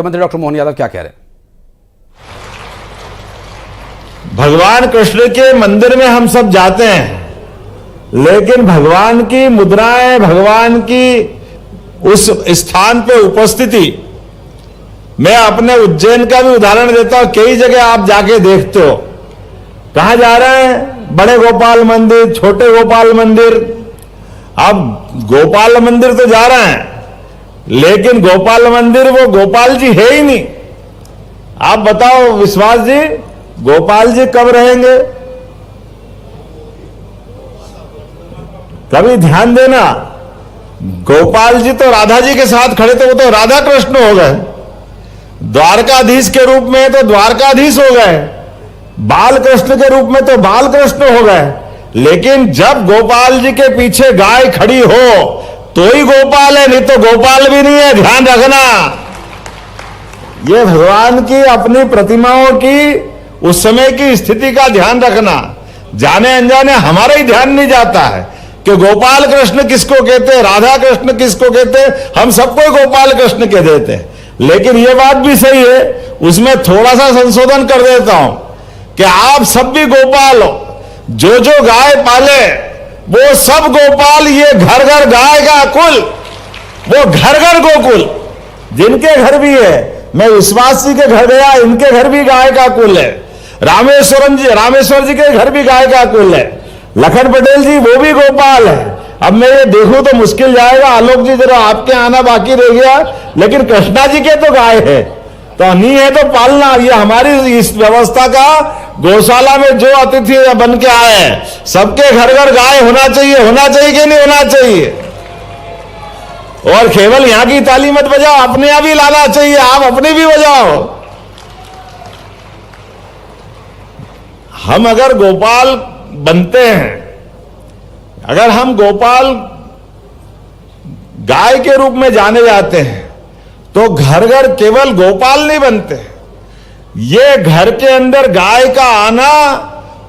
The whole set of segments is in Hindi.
मुख्यमंत्री डॉक्टर मोहन यादव क्या कह रहे हैं? भगवान कृष्ण के मंदिर में हम सब जाते हैं, लेकिन भगवान की मुद्राएं, भगवान की उस स्थान पे उपस्थिति, मैं अपने उज्जैन का भी उदाहरण देता हूं। कई जगह आप जाके देखते हो, कहां जा रहे हैं, बड़े गोपाल मंदिर, छोटे गोपाल मंदिर। अब गोपाल मंदिर तो जा रहे हैं, लेकिन गोपाल मंदिर वो गोपाल जी है ही नहीं। आप बताओ विश्वास जी, गोपाल जी कब रहेंगे? कभी ध्यान देना, गोपाल जी तो राधा जी के साथ खड़े थे, वो तो राधा कृष्ण हो गए। द्वारकाधीश के रूप में तो द्वारकाधीश हो गए, बाल कृष्ण के रूप में तो बाल कृष्ण हो गए। लेकिन जब गोपाल जी के पीछे गाय खड़ी हो तो ही गोपाल है, नहीं तो गोपाल भी नहीं है। ध्यान रखना, ये भगवान की अपनी प्रतिमाओं की उस समय की स्थिति का ध्यान रखना। जाने अनजाने हमारा ही ध्यान नहीं जाता है कि गोपाल कृष्ण किसको कहते हैं, राधा कृष्ण किसको कहते हैं। हम सबको गोपाल कृष्ण कह देते हैं। लेकिन यह बात भी सही है, उसमें थोड़ा सा संशोधन कर देता हूं कि आप सब भी गोपाल हो। जो जो गाय पाले वो सब गोपाल, ये घर घर गाय का कुल, वो घर घर गोकुल। जिनके घर भी है, मैं विश्वास जी के घर गया, इनके घर भी गाय का कुल है। रामेश्वर जी के घर भी गाय का कुल है। लखन पटेल जी वो भी गोपाल है। अब मैं ये देखूं तो मुश्किल जाएगा। आलोक जी जरा आपके आना बाकी रह गया, लेकिन कृष्णा जी के तो गाय है, तो नहीं है तो पालना। ये हमारी इस व्यवस्था का, गौशाला में जो अतिथि बन के आए हैं, सबके घर घर गाय होना चाहिए। होना चाहिए कि नहीं होना चाहिए? और केवल यहां की ताली मत बजाओ, अपने यहां भी लाना चाहिए। आप अपनी भी बजाओ। हम अगर गोपाल बनते हैं, अगर हम गोपाल गाय के रूप में जाने जाते हैं, तो घर घर केवल गोपाल नहीं बनते। ये घर के अंदर गाय का आना,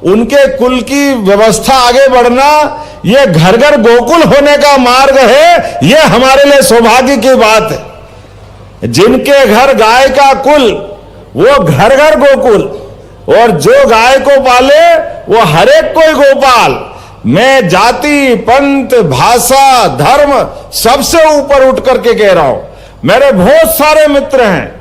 उनके कुल की व्यवस्था आगे बढ़ना, ये घर घर गोकुल होने का मार्ग है। ये हमारे लिए सौभाग्य की बात है। जिनके घर गाय का कुल, वो घर घर गोकुल, और जो गाय को पाले वो हरेक कोई गोपाल। मैं जाति, पंथ, भाषा, धर्म सबसे ऊपर उठ करके कह रहा हूं। मेरे बहुत सारे मित्र हैं,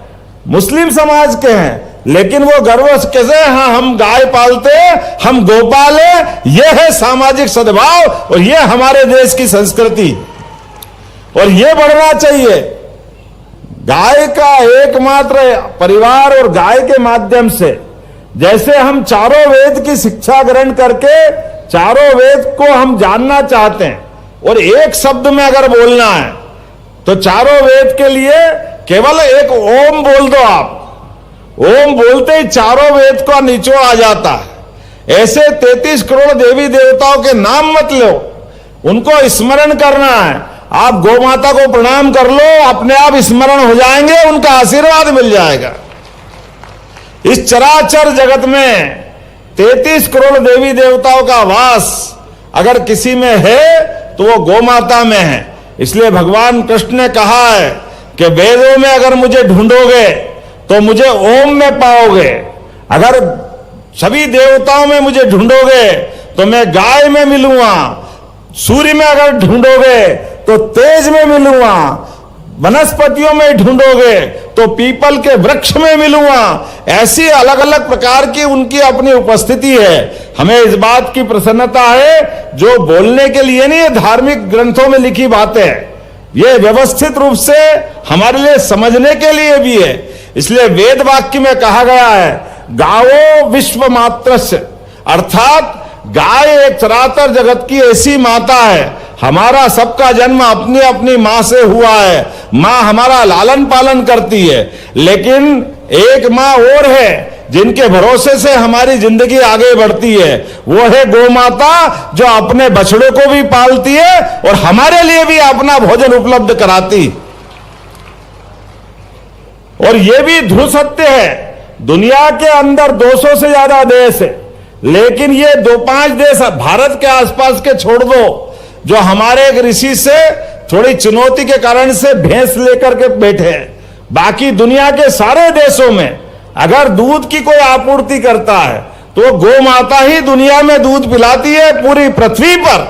मुस्लिम समाज के हैं, लेकिन वो गर्व कैसे, हाँ हम गाय पालते, हम गोपाल है। ये है सामाजिक सद्भाव, और ये हमारे देश की संस्कृति, और ये बढ़ना चाहिए। गाय का एकमात्र परिवार, और गाय के माध्यम से, जैसे हम चारों वेद की शिक्षा ग्रहण करके चारों वेद को हम जानना चाहते हैं, और एक शब्द में अगर बोलना है तो चारों वेद के लिए केवल एक ओम बोल दो। आप ओम बोलते ही चारों वेद का निचोड़ आ जाता है। ऐसे 33 करोड़ देवी देवताओं के नाम मत लो, उनको स्मरण करना है। आप गौ माता को प्रणाम कर लो, अपने आप स्मरण हो जाएंगे, उनका आशीर्वाद मिल जाएगा। इस चराचर जगत में 33 करोड़ देवी देवताओं का वास अगर किसी में है तो वो गौ माता में है। इसलिए भगवान कृष्ण ने कहा है कि वेदों में अगर मुझे ढूंढोगे तो मुझे ओम में पाओगे, अगर सभी देवताओं में मुझे ढूंढोगे तो मैं गाय में मिलूंगा, सूर्य में अगर ढूंढोगे तो तेज में मिलूंगा, वनस्पतियों में ढूंढोगे तो पीपल के वृक्ष में मिलूंगा। ऐसी अलग अलग प्रकार की उनकी अपनी उपस्थिति है। हमें इस बात की प्रसन्नता है, जो बोलने के लिए नहीं, धार्मिक ग्रंथों में लिखी बातें हैं, ये व्यवस्थित रूप से हमारे लिए समझने के लिए भी है। इसलिए वेद वाक्य में कहा गया है, गावो विश्व मात्रस्य, अर्थात गाय एक चराचर जगत की ऐसी माता है। हमारा सबका जन्म अपनी अपनी मां से हुआ है। मां हमारा लालन पालन करती है, लेकिन एक मां और है जिनके भरोसे से हमारी जिंदगी आगे बढ़ती है। वो है गौ माता, जो अपने बछड़ों को भी पालती है और हमारे लिए भी अपना भोजन उपलब्ध कराती। और यह भी ध्रुव सत्य है, दुनिया के अंदर 200 से ज्यादा देश है, लेकिन ये 2-5 देश भारत के आसपास के छोड़ दो, जो हमारे एक ऋषि से थोड़ी चुनौती के कारण से भैंस लेकर के बैठे हैं, बाकी दुनिया के सारे देशों में अगर दूध की कोई आपूर्ति करता है तो गौ माता ही दुनिया में दूध पिलाती है। पूरी पृथ्वी पर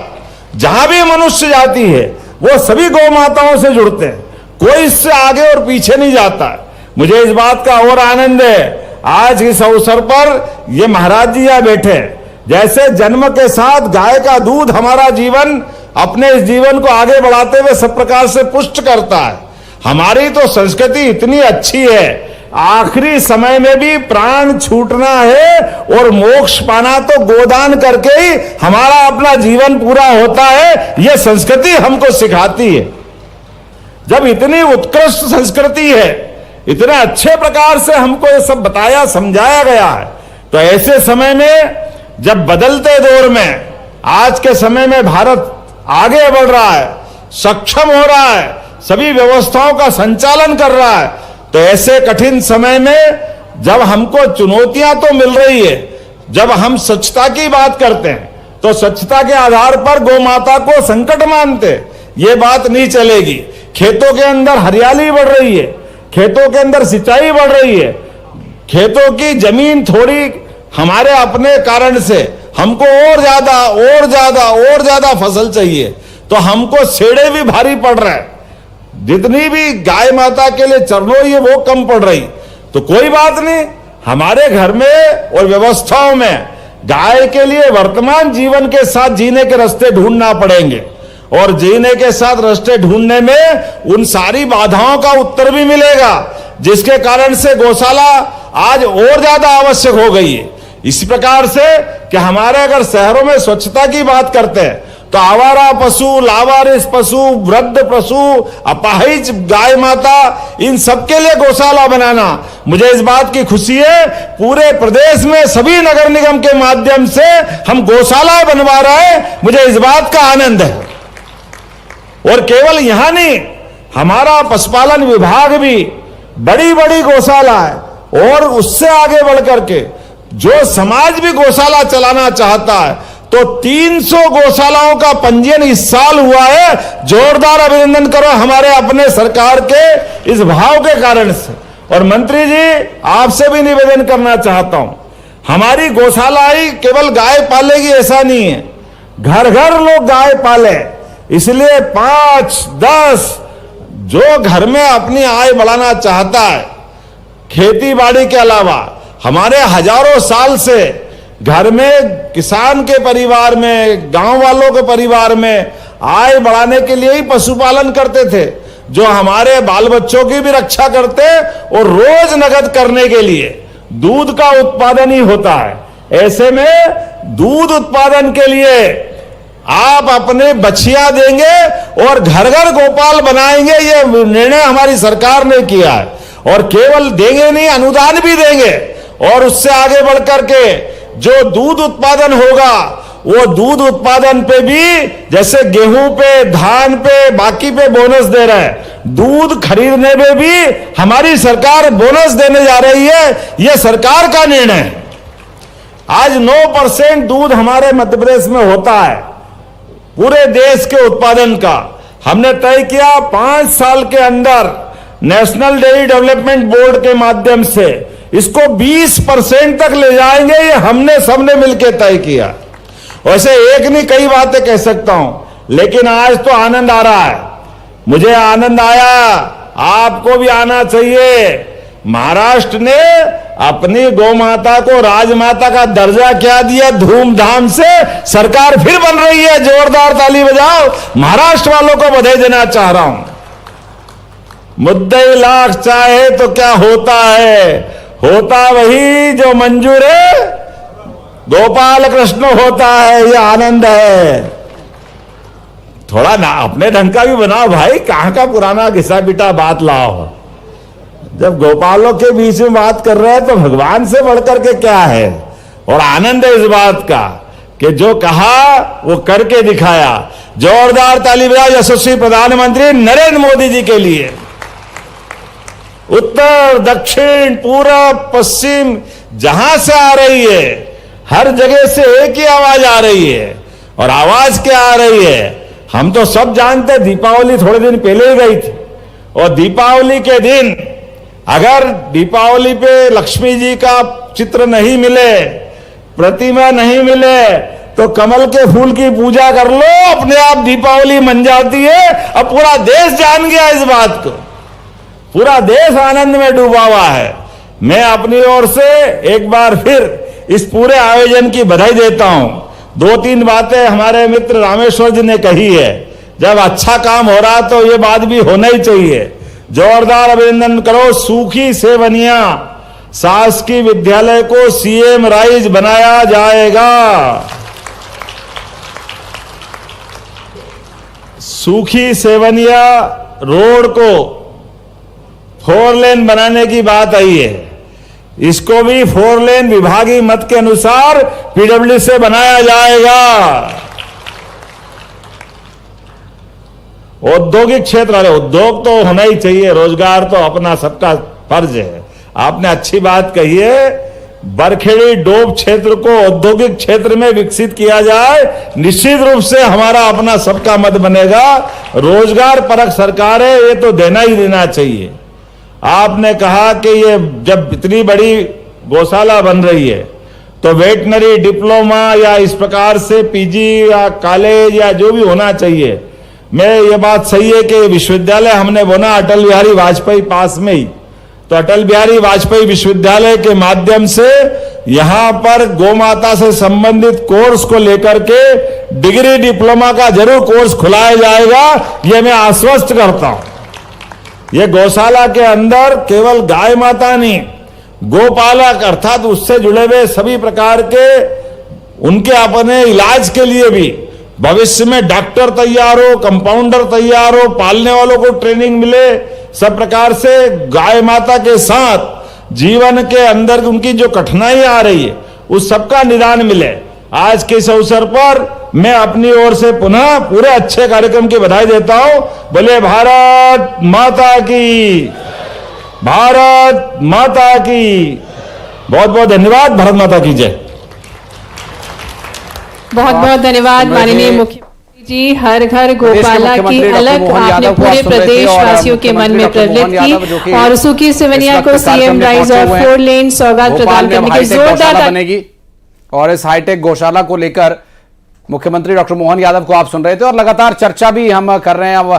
जहां भी मनुष्य जाती है वो सभी गौ माताओं से जुड़ते हैं, कोई इससे आगे और पीछे नहीं जाता है। मुझे इस बात का और आनंद है आज इस अवसर पर ये महाराज जी यहाँ बैठे, जैसे जन्म के साथ गाय का दूध हमारा जीवन, अपने इस जीवन को आगे बढ़ाते हुए सब प्रकार से पुष्ट करता है। हमारी तो संस्कृति इतनी अच्छी है, आखिरी समय में भी प्राण छूटना है और मोक्ष पाना तो गोदान करके ही हमारा अपना जीवन पूरा होता है, यह संस्कृति हमको सिखाती है। जब इतनी उत्कृष्ट संस्कृति है, इतने अच्छे प्रकार से हमको ये सब बताया समझाया गया है, तो ऐसे समय में जब बदलते दौर में आज के समय में भारत आगे बढ़ रहा है, सक्षम हो रहा है, सभी व्यवस्थाओं का संचालन कर रहा है, तो ऐसे कठिन समय में जब हमको चुनौतियां तो मिल रही है, जब हम स्वच्छता की बात करते हैं तो स्वच्छता के आधार पर गौ माता को संकट मानते, ये बात नहीं चलेगी। खेतों के अंदर हरियाली बढ़ रही है, खेतों के अंदर सिंचाई बढ़ रही है, खेतों की जमीन थोड़ी हमारे अपने कारण से हमको और ज्यादा फसल चाहिए, तो हमको सेड़े भी भारी पड़ रहा है। जितनी भी गाय माता के लिए चरनोई है वो कम पड़ रही, तो कोई बात नहीं, हमारे घर में और व्यवस्थाओं में गाय के लिए वर्तमान जीवन के साथ जीने के रास्ते ढूंढना पड़ेंगे, और जीने के साथ रास्ते ढूंढने में उन सारी बाधाओं का उत्तर भी मिलेगा, जिसके कारण से गौशाला आज और ज्यादा आवश्यक हो गई है। इसी प्रकार से कि हमारे अगर शहरों में स्वच्छता की बात करते हैं तो आवारा पशु, लावारिस पशु, वृद्ध पशु, अपाहिज गाय माता, इन सबके लिए गौशाला बनाना, मुझे इस बात की खुशी है पूरे प्रदेश में सभी नगर निगम के माध्यम से हम गौशाला बनवा रहे हैं, मुझे इस बात का आनंद है। और केवल यहां नहीं, हमारा पशुपालन विभाग भी बड़ी बड़ी गौशाला है, और उससे आगे बढ़कर के जो समाज भी गौशाला चलाना चाहता है तो 300 गौशालाओं का पंजीयन इस साल हुआ है। जोरदार अभिनंदन करो हमारे अपने सरकार के इस भाव के कारण से। और मंत्री जी, आपसे भी निवेदन करना चाहता हूं, हमारी गौशाला ही केवल गाय पालेगी ऐसा नहीं है, घर घर लोग गाय पाले, इसलिए 5-10 जो घर में अपनी आय बढ़ाना चाहता है, खेती बाड़ी के अलावा हमारे हजारों साल से घर में किसान के परिवार में, गांव वालों के परिवार में आय बढ़ाने के लिए ही पशुपालन करते थे, जो हमारे बाल बच्चों की भी रक्षा करते और रोज नगद करने के लिए दूध का उत्पादन ही होता है। ऐसे में दूध उत्पादन के लिए आप अपने बछिया देंगे और घर घर गोपाल बनाएंगे, ये निर्णय हमारी सरकार ने किया है। और केवल देंगे नहीं, अनुदान भी देंगे, और उससे आगे बढ़कर के जो दूध उत्पादन होगा वो दूध उत्पादन पे भी, जैसे गेहूं पे, धान पे, बाकी पे बोनस दे रहे हैं, दूध खरीदने में भी हमारी सरकार बोनस देने जा रही है। यह सरकार का निर्णय है। आज 9% दूध हमारे मध्य प्रदेश में होता है पूरे देश के उत्पादन का। हमने तय किया 5 साल के अंदर नेशनल डेयरी डेवलपमेंट बोर्ड के माध्यम से इसको 20% तक ले जाएंगे, ये हमने सबने मिलकर तय किया। वैसे एक नहीं कई बातें कह सकता हूं, लेकिन आज तो आनंद आ रहा है, मुझे आनंद आया, आपको भी आना चाहिए। महाराष्ट्र ने अपनी गौ माता को राजमाता का दर्जा क्या दिया, धूमधाम से सरकार फिर बन रही है, जोरदार ताली बजाओ। महाराष्ट्र वालों को बधाई देना चाह रहा हूं। मुद्दे लाख चाहे तो क्या होता है, होता वही जो मंजूर है, गोपाल कृष्ण होता है, ये आनंद है। थोड़ा ना अपने ढंग का भी बनाओ भाई, कहां का पुराना घिसा पिटा बात लाओ। जब गोपालों के बीच में बात कर रहे हैं तो भगवान से बढ़कर के क्या है। और आनंद है इस बात का कि जो कहा वो करके दिखाया। जोरदार ताली बजाओ यशस्वी प्रधानमंत्री नरेंद्र मोदी जी के लिए। उत्तर, दक्षिण, पूरब, पश्चिम जहां से आ रही है, हर जगह से एक ही आवाज आ रही है। और आवाज क्या आ रही है, हम तो सब जानते। दीपावली थोड़े दिन पहले ही गई थी, और दीपावली के दिन अगर दीपावली पे लक्ष्मी जी का चित्र नहीं मिले, प्रतिमा नहीं मिले, तो कमल के फूल की पूजा कर लो, अपने आप दीपावली मन जाती है। अब पूरा देश जान गया इस बात को, पूरा देश आनंद में डूबा हुआ है। मैं अपनी ओर से एक बार फिर इस पूरे आयोजन की बधाई देता हूं। 2-3 बातें हमारे मित्र रामेश्वर जी ने कही है। जब अच्छा काम हो रहा तो ये बात भी होना ही चाहिए। जोरदार अभिनंदन करो। सूखी सेवनिया शासकीय विद्यालय को सीएम राइज बनाया जाएगा। सूखी सेवनिया रोड को 4 लेन बनाने की बात आई है। इसको भी 4 लेन विभागीय मत के अनुसार पीडब्ल्यू से बनाया जाएगा। औद्योगिक क्षेत्र, अरे उद्योग तो होना ही चाहिए, रोजगार तो अपना सबका फर्ज है। आपने अच्छी बात कही है। बरखेड़ी डोब क्षेत्र को औद्योगिक क्षेत्र में विकसित किया जाए, निश्चित रूप से हमारा अपना सबका मत बनेगा। रोजगार परक सरकार है, ये तो देना ही देना चाहिए। आपने कहा कि ये जब इतनी बड़ी गौशाला बन रही है तो वेटनरी डिप्लोमा या इस प्रकार से पीजी या कॉलेज या जो भी होना चाहिए। मैं ये बात सही है कि विश्वविद्यालय हमने बना अटल बिहारी वाजपेयी पास में ही, तो अटल बिहारी वाजपेयी विश्वविद्यालय के माध्यम से यहां पर गौमाता से संबंधित कोर्स को लेकर के डिग्री डिप्लोमा का जरूर कोर्स खुलाया जाएगा, ये मैं आश्वस्त करता हूं। ये गौशाला के अंदर केवल गाय माता नहीं, गोपालक अर्थात उससे जुड़े हुए सभी प्रकार के उनके अपने इलाज के लिए भी भविष्य में डॉक्टर तैयार हो, कंपाउंडर तैयार हो, पालने वालों को ट्रेनिंग मिले, सब प्रकार से गाय माता के साथ जीवन के अंदर उनकी जो कठिनाई आ रही है उस सबका निदान मिले। आज के इस अवसर पर मैं अपनी ओर से पुनः पूरे अच्छे कार्यक्रम की बधाई देता हूं। बोले भारत माता की, भारत माता की। बहुत बहुत धन्यवाद। भारत माता की जय। बहुत बहुत धन्यवाद माननीय मुख्यमंत्री जी। हर घर गोपाला की अलग आपने पूरे प्रदेश वासियों के मन में प्रज्वलित की और सूखी सेवनिया को सीएम राइज और 4 लेन सौगात प्रदान करने की जोरदार बनेगी। और इस हाईटेक गौशाला को लेकर मुख्यमंत्री डॉक्टर मोहन यादव को आप सुन रहे थे और लगातार चर्चा भी हम कर रहे हैं। अब